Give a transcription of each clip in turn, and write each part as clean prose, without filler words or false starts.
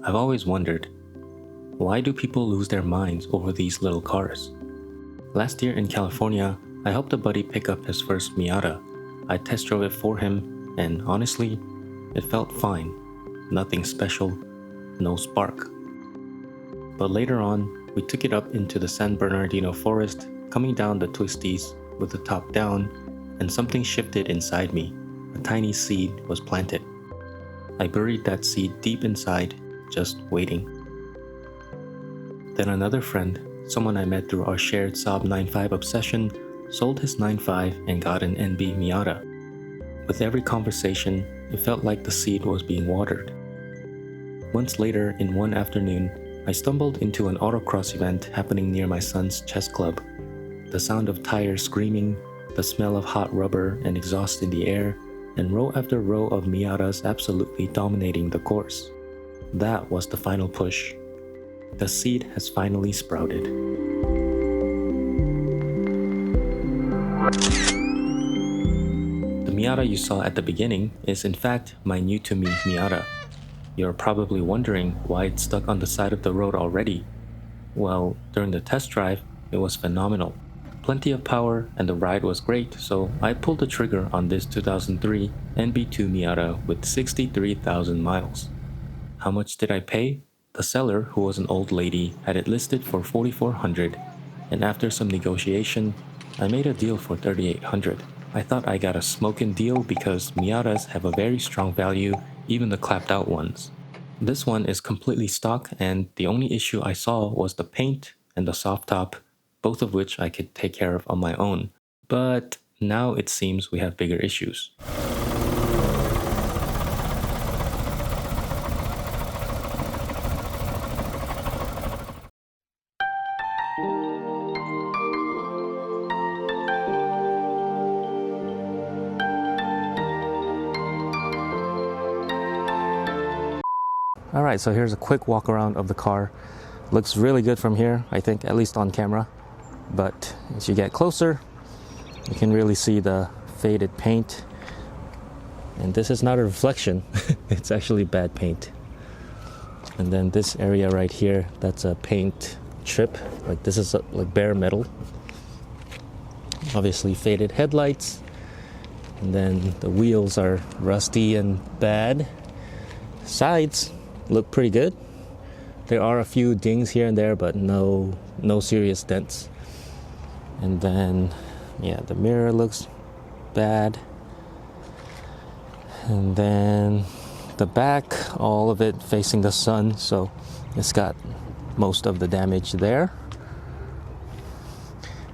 I've always wondered, why do people lose their minds over these little cars? Last year in California, I helped a buddy pick up his first Miata. I test drove it for him, and honestly, it felt fine. Nothing special, no spark. But later on, we took it up into the San Bernardino forest, coming down the twisties with the top down, and something shifted inside me. A tiny seed was planted. I buried that seed deep inside, just waiting. Then another friend, someone I met through our shared Saab 9.5 obsession, sold his 9.5 and got an NB Miata. With every conversation, it felt like the seed was being watered. Months later, in one afternoon, I stumbled into an autocross event happening near my son's chess club. The sound of tires screaming, the smell of hot rubber and exhaust in the air, and row after row of Miatas absolutely dominating the course. That was the final push. The seed has finally sprouted. The Miata you saw at the beginning is in fact my new-to-me Miata. You're probably wondering why it's stuck on the side of the road already. Well, during the test drive, it was phenomenal. Plenty of power and the ride was great, so I pulled the trigger on this 2003 NB2 Miata with 63,000 miles. How much did I pay? The seller, who was an old lady, had it listed for $4,400, and after some negotiation, I made a deal for $3,800. I thought I got a smoking deal because Miatas have a very strong value, even the clapped out ones. This one is completely stock, and the only issue I saw was the paint and the soft top, both of which I could take care of on my own. But now it seems we have bigger issues. Alright, so here's a quick walk around of the car. Looks really good from here, I think, at least on camera. But as you get closer, you can really see the faded paint. And this is not a reflection, it's actually bad paint. And then this area right here, that's a paint chip. Like this is like bare metal. Obviously faded headlights. And then the wheels are rusty and bad. Sides look pretty good. There are a few dings here and there, but no serious dents. And then, yeah, the mirror looks bad. And then the back, all of it facing the sun, so it's got most of the damage there.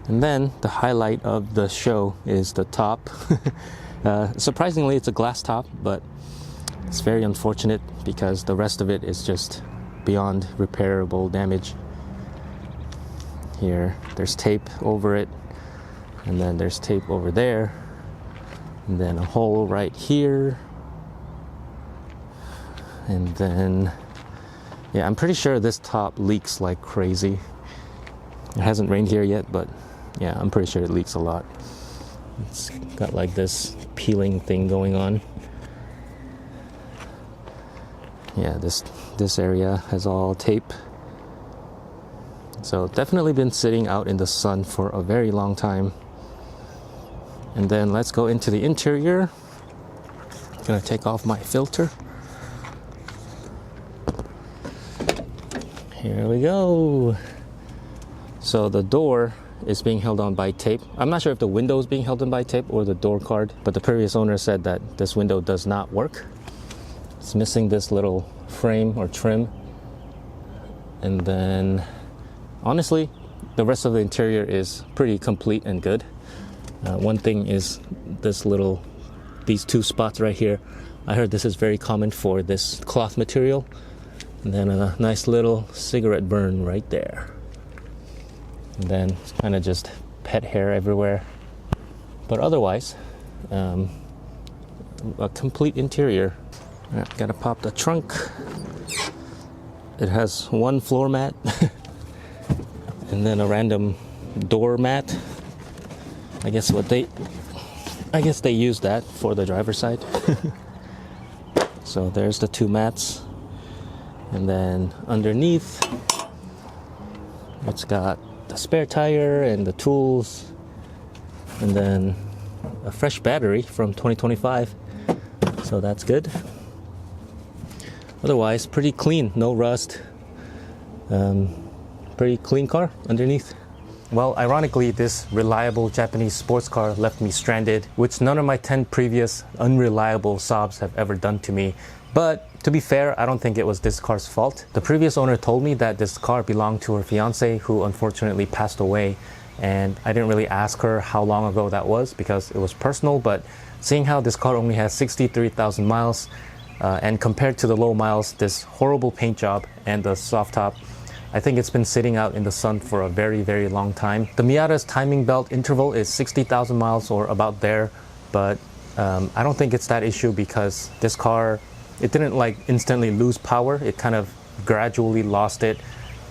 And then the highlight of the show is the top. Surprisingly, it's a glass top, but it's very unfortunate because the rest of it is just beyond repairable damage. Here, there's tape over it, and then there's tape over there, and then a hole right here. And then, yeah, I'm pretty sure this top leaks like crazy. It hasn't rained here yet, but yeah, I'm pretty sure it leaks a lot. It's got like this peeling thing going on. Yeah, this area has all tape. So definitely been sitting out in the sun for a very long time. And then let's go into the interior. I'm gonna take off my filter. Here we go. So the door is being held on by tape. I'm not sure if the window is being held on by tape or the door card, but the previous owner said that this window does not work. It's missing this little frame or trim. And then, honestly, the rest of the interior is pretty complete and good. One thing is these two spots right here. I heard this is very common for this cloth material. And then a nice little cigarette burn right there. And then it's kind of just pet hair everywhere. But otherwise, a complete interior. Right, gotta pop the trunk. It has one floor mat and then a random door mat. I guess they use that for the driver's side. So there's the two mats. And then underneath, it's got the spare tire and the tools, and then a fresh battery from 2025, so that's good. Otherwise, pretty clean, no rust. Pretty clean car underneath. Well, ironically, this reliable Japanese sports car left me stranded, which none of my 10 previous unreliable Saabs have ever done to me. But to be fair, I don't think it was this car's fault. The previous owner told me that this car belonged to her fiance, who unfortunately passed away. And I didn't really ask her how long ago that was because it was personal, but seeing how this car only has 63,000 miles, and compared to the low miles, this horrible paint job and the soft top, I think it's been sitting out in the sun for a very, very long time. The Miata's timing belt interval is 60,000 miles or about there, but I don't think it's that issue because this car, it didn't like instantly lose power. It kind of gradually lost it.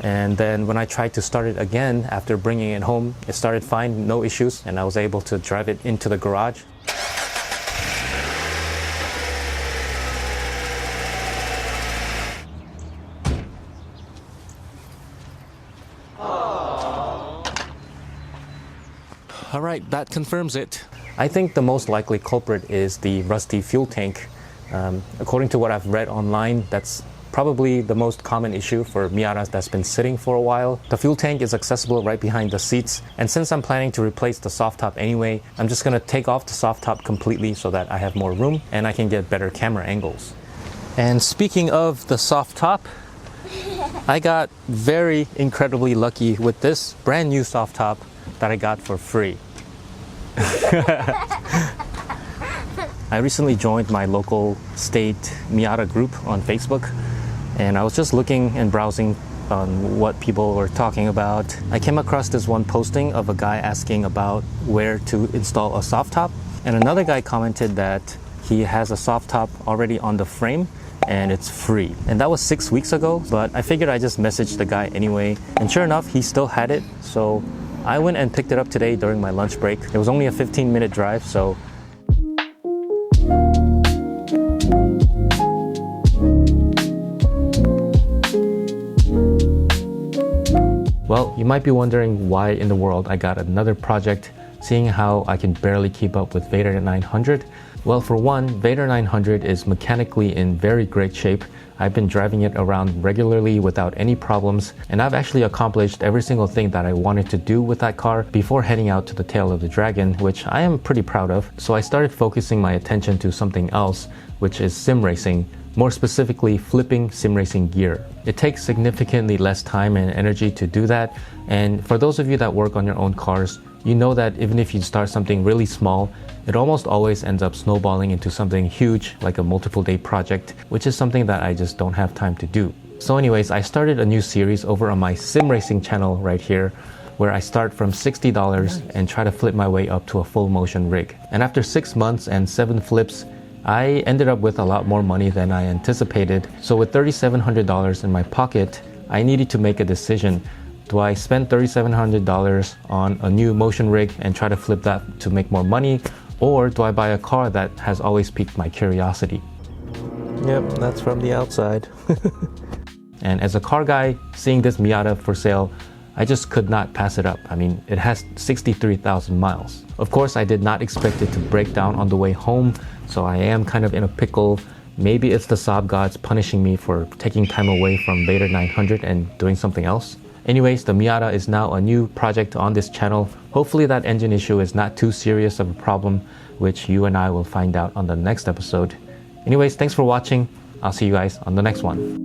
And then when I tried to start it again after bringing it home, it started fine, no issues, and I was able to drive it into the garage. All right, that confirms it. I think the most likely culprit is the rusty fuel tank. According to what I've read online, that's probably the most common issue for Miatas that's been sitting for a while. The fuel tank is accessible right behind the seats, and since I'm planning to replace the soft top anyway, I'm just gonna take off the soft top completely so that I have more room and I can get better camera angles. And speaking of the soft top, I got very incredibly lucky with this brand new soft top that I got for free. I recently joined my local state Miata group on Facebook, and I was just looking and browsing on what people were talking about. I came across this one posting of a guy asking about where to install a soft top, and another guy commented that he has a soft top already on the frame and it's free. And that was 6 weeks ago, but I figured I just messaged the guy anyway, and sure enough, he still had it. So I went and picked it up today during my lunch break. It was only a 15-minute drive, so well, you might be wondering why in the world I got another project, seeing how I can barely keep up with Vader 900. Well, for one, Vader 900 is mechanically in very great shape. I've been driving it around regularly without any problems, and I've actually accomplished every single thing that I wanted to do with that car before heading out to the tail of the dragon, which I am pretty proud of. So I started focusing my attention to something else, which is sim racing, more specifically flipping sim racing gear. It takes significantly less time and energy to do that, and for those of you that work on your own cars, you know that even if you start something really small, it almost always ends up snowballing into something huge like a multiple day project, which is something that I just don't have time to do. So anyways, I started a new series over on my sim racing channel right here, where I start from $60 and try to flip my way up to a full motion rig. And after 6 months and 7 flips, I ended up with a lot more money than I anticipated. So with $3,700 in my pocket, I needed to make a decision. Do I spend $3,700 on a new motion rig and try to flip that to make more money? Or do I buy a car that has always piqued my curiosity? Yep, that's from the outside. And as a car guy, seeing this Miata for sale, I just could not pass it up. I mean, it has 63,000 miles. Of course, I did not expect it to break down on the way home, so I am kind of in a pickle. Maybe it's the Saab gods punishing me for taking time away from Vader 900 and doing something else. Anyways, the Miata is now a new project on this channel. Hopefully that engine issue is not too serious of a problem, which you and I will find out on the next episode. Anyways, thanks for watching. I'll see you guys on the next one.